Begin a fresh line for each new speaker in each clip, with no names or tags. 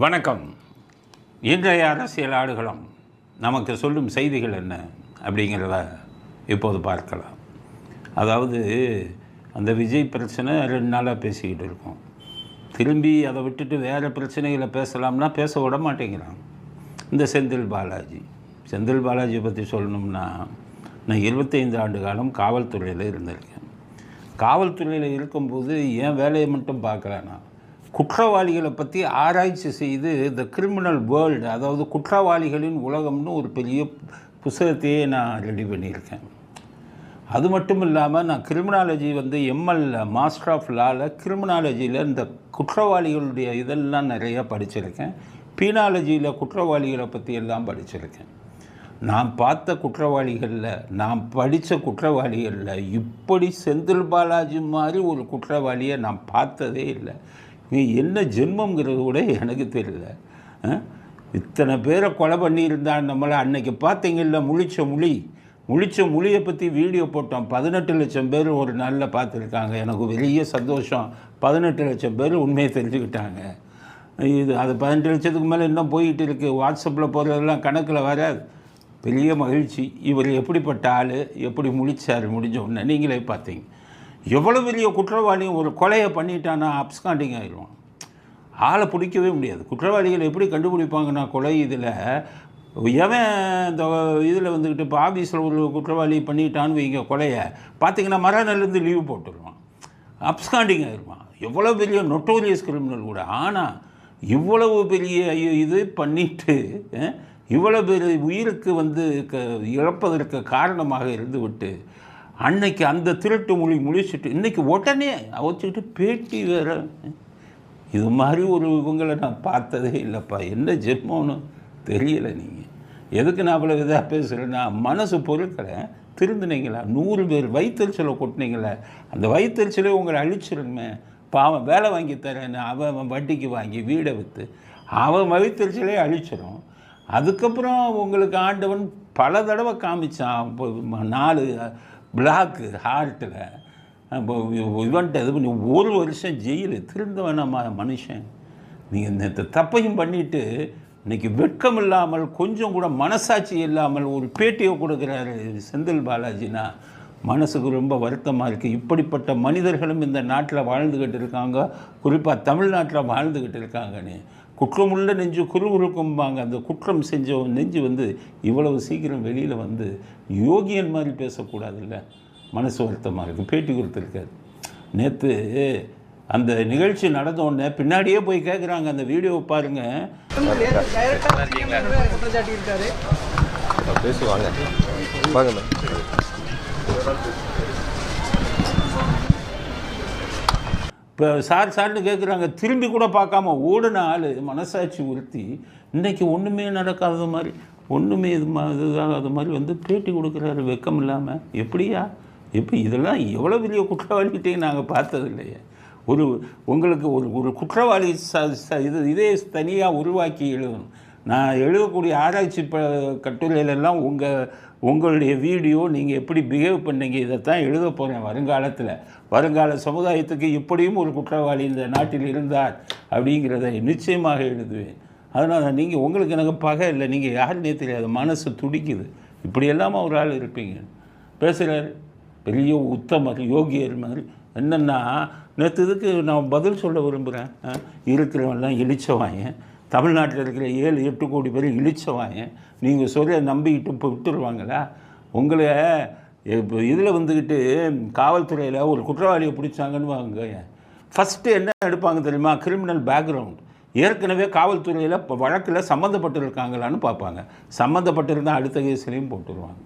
வணக்கம். இன்றைய அரசியல் ஆடுகளம் நமக்கு சொல்லும் செய்திகள் என்ன அப்படிங்கிறத இப்போது பார்க்கலாம். அதாவது அந்த விஜய் பிரச்சனை 2 நாளாக பேசிக்கிட்டு இருக்கோம். திரும்பி அதை விட்டுட்டு வேறு பிரச்சனைகளை பேசலாம்னா பேச விட மாட்டேங்கிறான். இந்த செந்தில் பாலாஜியை பற்றி சொல்லணும்னா, நான் 25 ஆண்டு காலம் காவல்துறையில் இருந்திருக்கேன். காவல்துறையில் இருக்கும்போது என் வேலையை மட்டும் பார்க்கலன்னா, குற்றவாளிகளை பற்றி ஆராய்ச்சி செய்து த கிரிமினல் வேர்ல்டு, அதாவது குற்றவாளிகளின் உலகம்னு ஒரு பெரிய புத்தகத்தையே நான் ரெடி பண்ணியிருக்கேன். அது மட்டும் இல்லாமல் நான் கிரிமினாலஜி எம்எல் மாஸ்டர் ஆஃப் லாவில் கிரிமினாலஜியில் இந்த குற்றவாளிகளுடைய இதெல்லாம் நிறையா படிச்சிருக்கேன். பீனாலஜியில் குற்றவாளிகளை பற்றி எல்லாம் படிச்சிருக்கேன். நான் பார்த்த குற்றவாளிகளில், நான் படித்த குற்றவாளிகளில் இப்படி செந்தில் பாலாஜி மாதிரி ஒரு குற்றவாளியை நான் பார்த்ததே இல்லை. என்ன ஜென்மங்கிறது கூட எனக்கு தெரியல. இத்தனை பேரை கொலை பண்ணியிருந்தான். நம்மளை அன்னைக்கு பார்த்தீங்கல்ல, முழிச்ச மொழியை பற்றி வீடியோ போட்டோம். 18 லட்சம் பேர் ஒரு நாளில் பார்த்துருக்காங்க. எனக்கு பெரிய சந்தோஷம். 18 லட்சம் பேர் உண்மையை தெரிஞ்சுக்கிட்டாங்க. அது 18 லட்சத்துக்கு மேலே இன்னும் போயிட்டு இருக்குது. வாட்ஸ்அப்பில் போகிறதெல்லாம் கணக்கில் வராது. பெரிய மகிழ்ச்சி. இவர் எப்படிப்பட்ட ஆள், எப்படி முடிச்சார், முடிஞ்ச உடனே நீங்களே பார்த்தீங்க. எவ்வளோ பெரிய குற்றவாளியும் ஒரு கொலையை பண்ணிட்டான்னா அப்ஸ்காண்டிங் ஆகிடுவான். ஆளை பிடிக்கவே முடியாது. குற்றவாளிகள் எப்படி கண்டுபிடிப்பாங்கன்னா, கொலை இதில் எவன் இந்த இதில் இப்போ ஆஃபீஸில் ஒரு குற்றவாளி பண்ணிட்டான்னு வைங்க கொலையை, பார்த்திங்கன்னா மறுநாள்லேருந்து லீவு போட்டுருவான். அப்ஸ்காண்டிங் ஆகிடுவான். எவ்வளோ பெரிய நொட்டோரியஸ் கிரிமினல் கூட. ஆனால் இவ்வளவு பெரிய இது பண்ணிட்டு இவ்வளோ பெரிய உயிருக்கு இழப்பதற்கு காரணமாக இருந்து விட்டு அன்னைக்கு அந்த திருட்டு முழிச்சுட்டு இன்றைக்கி உடனே வச்சுக்கிட்டு பேட்டி வேறு. இது மாதிரி ஒரு இவங்களை நான் பார்த்ததே இல்லைப்பா. என்ன ஜென்மம்னு தெரியலை. நீங்கள் எதுக்கு நான் அவ்வளோ இதாக பேசுகிறேன்னா, மனசு பொருட்களை திருந்தினீங்களா? 100 பேர் வயிற்றுச்சலை கொட்டினீங்களே, அந்த வயிற்றுச்சலே உங்களை அழிச்சிருமே. பாவம் வேலை வாங்கி தரேன்னு அவன் வட்டிக்கு வாங்கி வீடை விற்று அவன் வயிற்றுச்சலே அழிச்சிடும். அதுக்கப்புறம் உங்களுக்கு ஆண்டவன் பல தடவை காமிச்சான். 4 பிளாக்கு ஹார்ட்டில் இவன்ட்டு இது பண்ணி 1 வருஷம் ஜெயிலு. திருந்த வேணாமா மனுஷன்? நீங்கள் இந்த தப்பையும் பண்ணிவிட்டு இன்றைக்கி வெட்கம் இல்லாமல், கொஞ்சம் கூட மனசாட்சி இல்லாமல் ஒரு பேட்டியை கொடுக்குறாரு செந்தில் பாலாஜினா மனசுக்கு ரொம்ப வருத்தமாக இருக்குது. இப்படிப்பட்ட மனிதர்களும் இந்த நாட்டில் வாழ்ந்துக்கிட்டு இருக்காங்க. குறிப்பாக தமிழ்நாட்டில் வாழ்ந்துக்கிட்டு இருக்காங்கன்னு. குற்றமுள்ள நெஞ்சு குறுகுறுக்கும்பாங்க. அந்த குற்றம் செஞ்ச நெஞ்சு இவ்வளவு சீக்கிரம் வெளியில் யோகியன் மாதிரி பேசக்கூடாதுல்ல. மனசு வருத்தமாக இருக்குது. பேட்டி கொடுத்துருக்காரு. நேற்று அந்த நிகழ்ச்சி நடந்த உடனே பின்னாடியே போய் கேட்குறாங்க, அந்த வீடியோவை பாருங்கள்.
பேசுவாங்க வாங்க.
இப்போ சார்னு கேட்குறாங்க. திரும்பி கூட பார்க்காம ஓடின ஆள் மனசாட்சி உறுத்தி இன்றைக்கி ஒன்றுமே நடக்காத மாதிரி, ஒன்றுமே இதுதாகாத மாதிரி பேட்டி கொடுக்குறாரு வெக்கம் இல்லாமல். எப்படி இதெல்லாம் எவ்வளோ பெரிய குற்றவாளிகிட்டையும் நாங்கள் பார்த்தது இல்லையே. உங்களுக்கு ஒரு குற்றவாளி இதே தனியாக உருவாக்கி எழுதணும். நான் எழுதக்கூடிய ஆராய்ச்சி கட்டுரையிலெல்லாம் உங்களுடைய வீடியோ, நீங்கள் எப்படி பிஹேவ் பண்ணீங்க, இதைத்தான் எழுத போகிறேன் வருங்கால சமுதாயத்துக்கு. இப்படியும் ஒரு குற்றவாளி இந்த நாட்டில் இருந்தார் அப்படிங்கிறத நிச்சயமாக எழுதுவேன். அதனால் உங்களுக்கு எனக்கு பகை இல்லை. நீங்கள் யாருன்னே தெரியாது. மனசு துடிக்குது. இப்படி எல்லாமே ஒரு ஆள் இருப்பீங்க. பேசுகிறார் பெரிய உத்தமர், யோகியர் மாதிரி. என்னென்னா, நேற்று இதுக்கு நான் பதில் சொல்ல விரும்புகிறேன். இருக்கிறவெல்லாம் இழிச்சவாயன். தமிழ்நாட்டில் இருக்கிற 7-8 கோடி பேர் இழிச்சவாயன். நீங்கள் சொல்ல நம்பிக்கிட்டு இப்போ விட்டுருவாங்களா? உங்களை இப்போ இதில் காவல்துறையில் ஒரு குற்றவாளியை பிடிச்சாங்கன்னு வாங்க, ஃபஸ்ட்டு என்ன எடுப்பாங்க தெரியுமா? Criminal background. ஏற்கனவே காவல்துறையில் இப்போ வழக்கில் சம்மந்தப்பட்டிருக்காங்களான்னு பார்ப்பாங்க. சம்மந்தப்பட்டிருந்தால் அடுத்த கேஸ்லையும் போட்டுருவாங்க.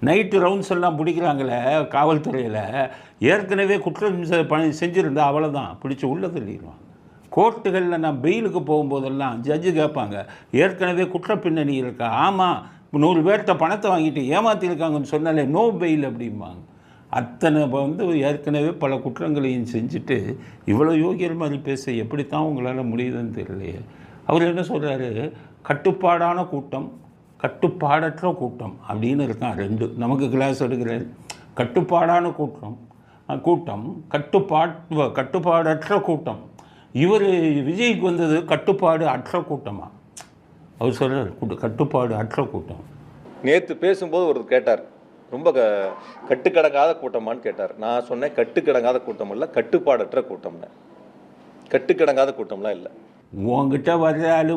நைட்டு ரவுண்ட்ஸ் எல்லாம் பிடிக்கிறாங்களே காவல்துறையில், ஏற்கனவே குற்றம் செஞ்சுருந்தா அவ்வளோதான், பிடிச்சி உள்ளே தள்ளிடுவாங்க. கோர்ட்டுகளில் நான் பெயிலுக்கு போகும்போதெல்லாம் ஜட்ஜு கேட்பாங்க, ஏற்கனவே குற்ற பின்னணி இருக்கா? ஆமாம், 100 பேர்கிட்ட பணத்தை வாங்கிட்டு ஏமாற்றிருக்காங்கன்னு சொன்னாலே நோ பெயில் அப்படிம்பாங்க. அத்தனை ஏற்கனவே பல குற்றங்களையும் செஞ்சுட்டு இவ்வளோ யோகியர் மாதிரி பேச எப்படித்தான் உங்களால் முடியுதுன்னு தெரியலையே. அவர் என்ன சொல்கிறாரு? கட்டுப்பாடான கூட்டம், கட்டுப்பாடற்ற கூட்டம் அப்படின்னு இருக்கான். 2 நமக்கு கிளாஸ் எடுக்கிறாரு. கட்டுப்பாடான கூட்டம், கட்டுப்பாடற்ற கூட்டம். இவர் விஜய்க்கு வந்தது கட்டுப்பாடு அற்ற கூட்டமாக. அவர் சொல்கிறார் கட்டுப்பாடு அற்ற கூட்டம்.
நேற்று பேசும்போது ஒரு கேட்டார், ரொம்ப கட்டுக்கடங்காத கூட்டமான்னு கேட்டார். நான் சொன்னேன் கட்டுக்கடங்காத கூட்டம் இல்லை, கட்டுப்பாடற்ற கூட்டம்னு. கட்டுக்கடங்காத கூட்டம்லாம் இல்லை.
உங்ககிட்ட வர்ற ஆளு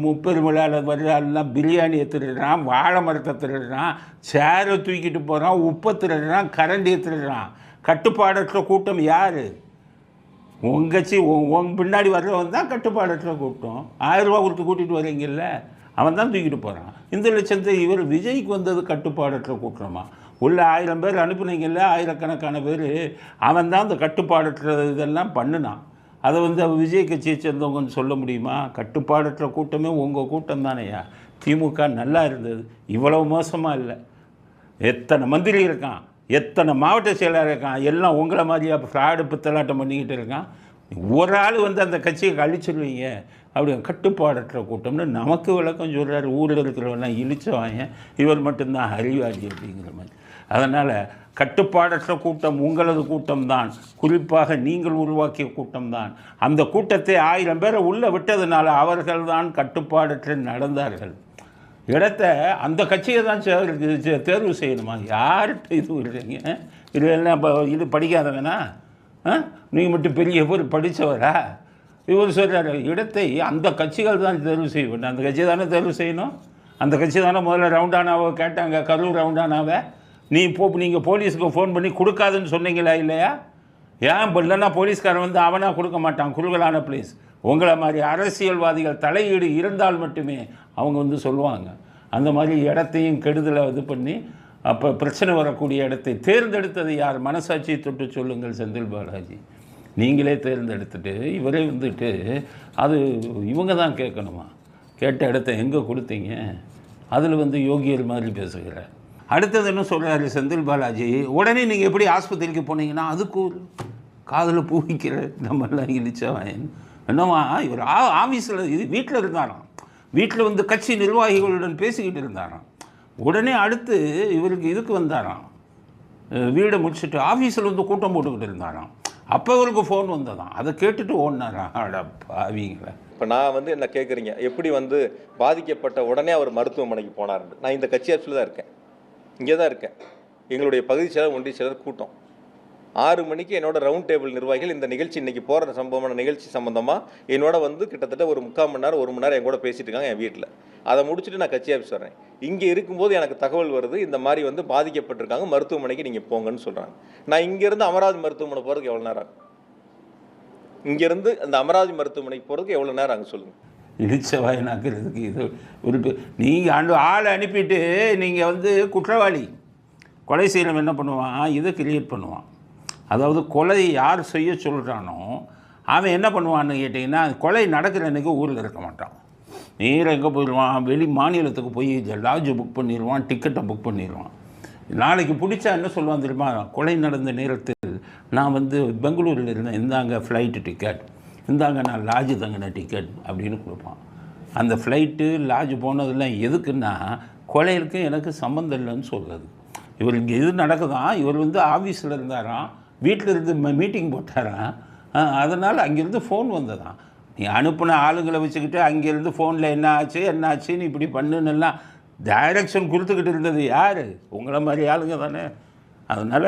முப்பெருமிழாவில் வர்ற ஆளுலாம் பிரியாணியை திருடுறான், வாழை மரத்தை திருடுறான், சேரை தூக்கிட்டு போகிறான், உப்பை திருடுறான், கரண்டியை திருடுறான். கட்டுப்பாடற்ற கூட்டம் யார்? உங்கச்சி உங்க பின்னாடி வர்றவன் தான் கட்டுப்பாடற்ற கூட்டம். 1000 ரூபா கொடுத்து கூட்டிகிட்டு வரீங்கல்ல, அவன் தான் தூக்கிட்டு போகிறான். இந்த லட்சத்தை இவர் விஜய்க்கு வந்தது கட்டுப்பாடற்ற கூட்டமா? உள்ள 1000 பேர் அனுப்புனீங்கல்ல, ஆயிரக்கணக்கான பேர், அவன் தான் அந்த கட்டுப்பாடற்ற இதெல்லாம் பண்ணினான். அதை விஜய் கட்சியை சேர்ந்தவங்கன்னு சொல்ல முடியுமா? கட்டுப்பாடற்ற கூட்டமே உங்கள் கூட்டம் தானேயா. திமுக நல்லா இருந்தது, இவ்வளவு மோசமாக இல்லை. எத்தனை மந்திரி இருக்கான், எத்தனை மாவட்ட செயலாளர் இருக்கான், எல்லாம் உங்களை மாதிரியா ஃப்ராடு பித்தலாட்டம் பண்ணிக்கிட்டு இருக்கான். ஒரு ஆள் அந்த கட்சியை கழிச்சிடுவீங்க. அப்படி கட்டுப்பாடற்ற கூட்டம்னு நமக்கு விளக்கம் சொல்கிறார். ஊரில் இருக்கிறவெல்லாம் இழிச்சவாங்க, இவர் மட்டும்தான் அறிவாளி அப்படிங்கிற மாதிரி. அதனால் கட்டுப்பாடற்ற கூட்டம் உங்களது கூட்டம்தான், குறிப்பாக நீங்கள் உருவாக்கிய கூட்டம்தான். அந்த கூட்டத்தை 1000 பேரை உள்ளே விட்டதுனால அவர்கள் தான் கட்டுப்பாடற்ற நடந்தார்கள். இடத்த அந்த கட்சியை தான் தேர்வு செய்யணுமா? யார்கிட்ட இது விடுறீங்க? இது எல்லாம் இது படிக்காதவனா? நீங்கள் மட்டும் பெரிய பேர் படித்தவரா? இவர் சொல்கிறார் இடத்தை அந்த கட்சிகள் தான் தேர்வு செய்ய வேண்டும். அந்த கட்சி தானே தேர்வு செய்யணும். அந்த கட்சி தானே முதல்ல ரவுண்டானாவை கேட்டாங்க, கரூர் ரவுண்டானாவை. நீங்கள் போலீஸுக்கு ஃபோன் பண்ணி கொடுக்காதுன்னு சொன்னீங்களா இல்லையா? ஏன் இல்லைன்னா போலீஸ்காரன் அவனாக கொடுக்க மாட்டான், குறுகலான பிளேஸ். உங்களை மாதிரி அரசியல்வாதிகள் தலையீடு இருந்தால் மட்டுமே அவங்க சொல்லுவாங்க. அந்த மாதிரி இடத்தையும் கெடுதலை இது பண்ணி அப்போ பிரச்சனை வரக்கூடிய இடத்தை தேர்ந்தெடுத்தது யார்? மனசாட்சியை தொட்டு சொல்லுங்கள் செந்தில் பாலாஜி. நீங்களே தேர்ந்தெடுத்துட்டு இவரே அது இவங்க தான் கேட்கணுமா? கேட்ட இடத்த எங்கே கொடுத்தீங்க? அதில் யோகியர் மாதிரி பேசுகிறார். அடுத்தது என்ன சொல்கிறாரு செந்தில் பாலாஜி, உடனே நீங்கள் எப்படி ஆஸ்பத்திரிக்கு போனீங்கன்னா அதுக்கு ஒரு காதில் பூவிக்கிற நம்மெல்லாம் இழிச்சவன் என்னவா? இவர் ஆஃபீஸில் இது வீட்டில் இருந்தாராம். வீட்டில் கட்சி நிர்வாகிகளுடன் பேசிக்கிட்டு இருந்தாராம். உடனே அடுத்து இவருக்கு இதுக்கு வந்தாராம், வீடை முடிச்சுட்டு ஆஃபீஸில் கூட்டம் போட்டுக்கிட்டு இருந்தாராம். அப்போ இவருக்கு ஃபோன் வந்ததான், அதை கேட்டுட்டு ஓடினாராம். பாவீங்களா?
இப்போ நான் என்ன கேட்குறீங்க, எப்படி பாதிக்கப்பட்ட உடனே அவர் மருத்துவமனைக்கு போனார்னு? நான் இந்த கட்சி ஆஃபீஸில் தான் இருக்கேன், இங்கே தான் இருக்கேன். எங்களுடைய பகுதி செயலர் ஒன்றிய செயலர் கூட்டம் 6 மணிக்கு என்னோட ரவுண்ட் டேபிள் நிர்வாகிகள் இந்த நிகழ்ச்சி இன்றைக்கி போகிற சம்பவமான நிகழ்ச்சி சம்மந்தமாக என்னோட கிட்டத்தட்ட ஒரு 3/4 மணி நேரம் 1 மணி நேரம் என் கூட பேசிட்டு இருக்காங்க என் வீட்டில். அதை முடிச்சுட்டு நான் கட்சி ஆஃபீஸ் வரேன். இங்கே இருக்கும்போது எனக்கு தகவல் வருது, இந்த மாதிரி பாதிக்கப்பட்டிருக்காங்க, மருத்துவமனைக்கு நீங்கள் போங்கன்னு சொல்கிறாங்க. நான் இங்கேருந்து அமராவதி மருத்துவமனை போகிறதுக்கு எவ்வளோ நேரம் ஆகும்? இங்கேருந்து அந்த அமராவதி மருத்துவமனைக்கு போகிறதுக்கு எவ்வளோ நேரம் ஆகும் சொல்லுங்கள்?
இழிச்சவாயனாக்கிறதுக்கு இது ஒரு நீங்கள் ஆளை அனுப்பிட்டு நீங்கள் குற்றவாளி கொலை செய்யணும் என்ன பண்ணுவான், இதை கிரியேட் பண்ணுவான். அதாவது கொலை யார் செய்ய சொல்கிறானோ அவன் என்ன பண்ணுவான்னு கேட்டிங்கன்னா, கொலை நடக்கிற அன்றைக்கி ஊரில் இருக்க மாட்டான். நேராக எங்கே போயிடுவான், வெளி மாநிலத்துக்கு போய் லாட்ஜ் புக் பண்ணிடுவான், டிக்கெட்டை புக் பண்ணிடுவான். நாளைக்கு பிடிச்சா என்ன சொல்லுவான் தெரியுமா? கொலை நடந்த நேரத்தில் நான் பெங்களூரில் இருந்தேன், இந்தாங்க ஃப்ளைட்டு டிக்கெட், இந்தாங்க நான் லாட்ஜு தங்கின டிக்கெட் அப்படின்னு கொடுப்பான். அந்த ஃப்ளைட்டு லாட்ஜ் போனதெல்லாம் எதுக்குன்னா கொலைகளுக்கு எனக்கு சம்மந்தம் இல்லைன்னு சொல்கிறது. இவர் இங்கே இது நடக்குதான், இவர் ஆஃபீஸில் இருந்தாராம், வீட்டில் இருந்து மீட்டிங் போட்டாராம். அதனால் அங்கேருந்து ஃபோன் வந்ததான். நீ அனுப்பின ஆளுங்களை வச்சுக்கிட்டு அங்கேருந்து ஃபோனில் என்ன ஆச்சுன்னு இப்படி பண்ணுன்னெல்லாம் டைரக்ஷன் கொடுத்துக்கிட்டு இருந்தது யார்? உங்களை மாதிரி ஆளுங்க தானே. அதனால்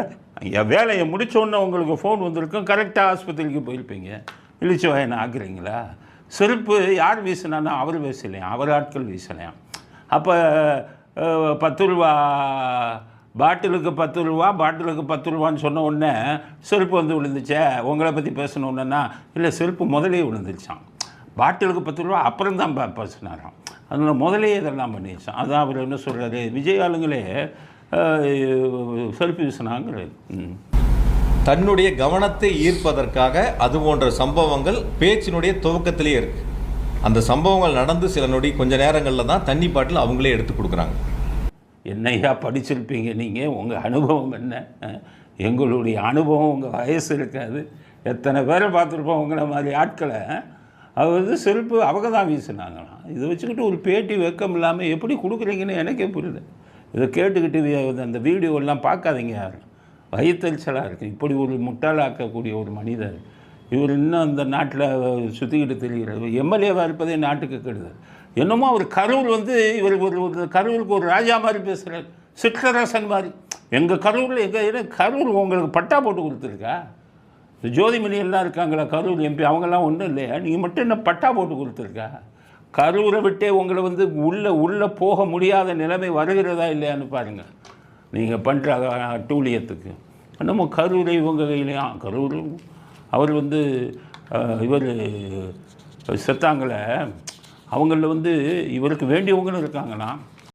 என் வேலையை முடித்தோன்னே உங்களுக்கு ஃபோன் வந்திருக்கும், கரெக்டாக ஆஸ்பத்திரிக்கு போயிருப்பீங்க. இழிச்சு வாயனை ஆக்குறீங்களா? செருப்பு யார் வீசினான்னா அவர் வீசலையாம், அவர் ஆட்கள் வீசலையாம். அப்போ 10 ரூபா பாட்டிலுக்கு 10 ரூபா, பாட்டிலுக்கு 10 ரூபான்னு சொன்ன உடனே செருப்பு விழுந்துச்சே, உங்களை பற்றி பேசணுன்னா இல்லை, செருப்பு முதலே விழுந்துச்சான். பாட்டிலுக்கு 10 ரூபா அப்புறம் தான் பேசினாராம். அதனால் முதலே இதெல்லாம் பண்ணிடுச்சான். அதான் அவர் என்ன சொல்கிறாரு, விஜய் ஆளுங்களே செருப்பு வீசினாங்கிறது.
தன்னுடைய கவனத்தை ஈர்ப்பதற்காக அது போன்ற சம்பவங்கள் பேச்சினுடைய துவக்கத்திலே இருக்குது. அந்த சம்பவங்கள் நடந்து சில நொடி கொஞ்ச நேரங்களில் தான் தண்ணி பாட்டில் அவங்களே எடுத்து கொடுக்குறாங்க.
என்னையா படிச்சிருப்பீங்க நீங்கள்? உங்கள் அனுபவம் என்ன? எங்களுடைய அனுபவம் உங்கள் வயசு இருக்காது. எத்தனை பேரை பார்த்துருப்போம் உங்களை மாதிரி ஆட்களை. அது செருப்பு அவங்க தான் வீசினாங்களாம். இதை வச்சுக்கிட்டு ஒரு பேட்டி வெக்கம் இல்லாமல் எப்படி கொடுக்குறீங்கன்னு எனக்கே புரியல. இதை கேட்டுக்கிட்டு அந்த வீடியோலாம் பார்க்காதீங்க யாரும். வயிற்றுச்சலாக இருக்குது. இப்படி ஒரு முட்டாளாக்கக்கூடிய ஒரு மனிதர் இவர் இன்னும் அந்த நாட்டில் சுற்றிக்கிட்டு தெரிகிறார். எம்எல்ஏவாக இருப்பதே நாட்டுக்கு கெடுதல். என்னமோ அவர் கரூர் வந்து இவர் ஒரு கரூருக்கு ஒரு ராஜா மாதிரி பேசுகிறார், சிற்றரசன் மாதிரி. எங்கள் கரூரில் எங்கள் கரூர் உங்களுக்கு பட்டா போட்டு கொடுத்துருக்கா? ஜோதிமணி எல்லாம் இருக்காங்களா கரூர் எம்பி, அவங்கெல்லாம் ஒன்றும் இல்லையா? நீங்கள் மட்டும் என்ன பட்டா போட்டு கொடுத்துருக்கா? கரூரை விட்டே உங்களை வந்து உள்ளே போக முடியாத நிலைமை வருகிறதா இல்லையான்னு பாருங்கள் நீங்கள் பண்ணுற அட்டூழியத்துக்கு. நம்ம கரூரை இவங்க கையிலையும் கரூர் அவர் வந்து இவர் செத்தாங்களே அவங்களில் வந்து இவருக்கு வேண்டியவங்களும் இருக்காங்களாம்.